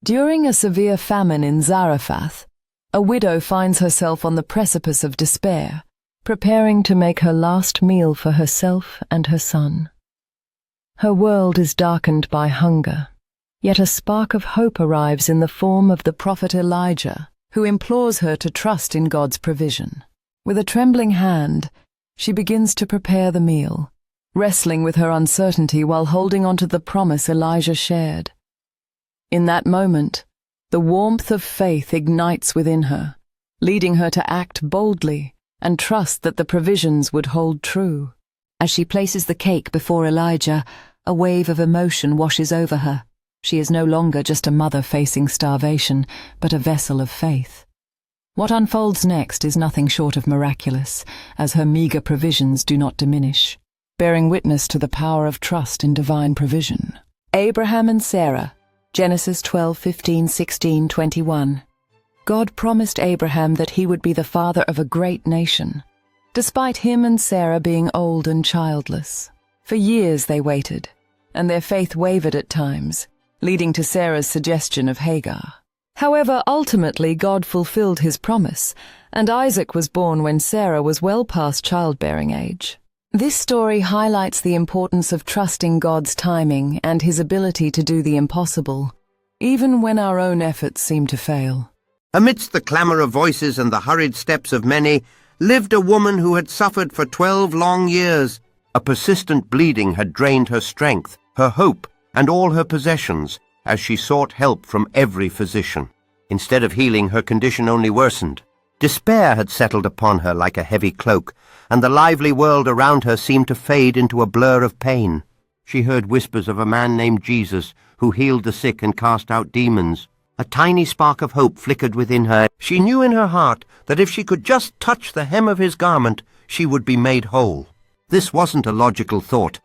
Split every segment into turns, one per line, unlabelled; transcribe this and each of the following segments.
During a severe famine in Zarephath, a widow finds herself on the precipice of despair, preparing to make her last meal for herself and her son. Her world is darkened by hunger, yet a spark of hope arrives in the form of the prophet Elijah, who implores her to trust in God's provision. With a trembling hand, she begins to prepare the meal, wrestling with her uncertainty while holding on to the promise Elijah shared. In that moment, the warmth of faith ignites within her, leading her to act boldly and trust that the provisions would hold true.
As she places the cake before Elijah, a wave of emotion washes over her. She is no longer just a mother facing starvation, but a vessel of faith. What unfolds next is nothing short of miraculous, as her meager provisions do not diminish, bearing witness to the power of trust in divine provision. Abraham and Sarah, Genesis 12:15-16-21. God promised Abraham that he would be the father of a great nation, despite him and Sarah being old and childless. For years they waited, and their faith wavered at times, leading to Sarah's suggestion of Hagar. However, ultimately God fulfilled his promise, and Isaac was born when Sarah was well past childbearing age. This story highlights the importance of trusting God's timing and his ability to do the impossible, even when our own efforts seem to fail.
Amidst the clamour of voices and the hurried steps of many, lived a woman who had suffered for 12 long years. A persistent bleeding had drained her strength, her hope, and all her possessions, as she sought help from every physician. Instead of healing, her condition only worsened. Despair had settled upon her like a heavy cloak, and the lively world around her seemed to fade into a blur of pain. She heard whispers of a man named Jesus, who healed the sick and cast out demons. A tiny spark of hope flickered within her. She knew in her heart that if she could just touch the hem of his garment, she would be made whole. This wasn't a logical thought,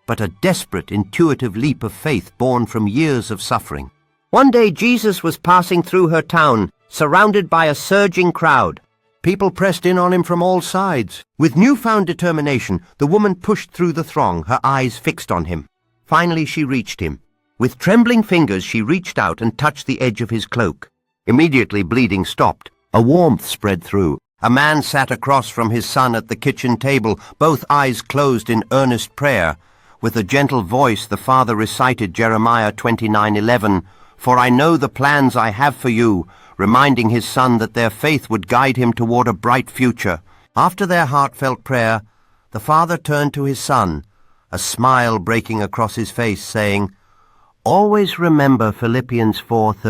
but a desperate, intuitive leap of faith born from years of suffering. One day Jesus was passing through her town, surrounded by a surging crowd. People pressed in on him from all sides. With newfound determination, the woman pushed through the throng, her eyes fixed on him. Finally she reached him. With trembling fingers she reached out and touched the edge of his cloak. Immediately bleeding stopped. A warmth spread through. A man sat across from his son at the kitchen table, both eyes closed in earnest prayer. With a gentle voice the father recited Jeremiah 29:11, "For I know the plans I have for you," reminding his son that their faith would guide him toward a bright future. After their heartfelt prayer, the father turned to his son, a smile breaking across his face, saying, "Always remember Philippians 4:13.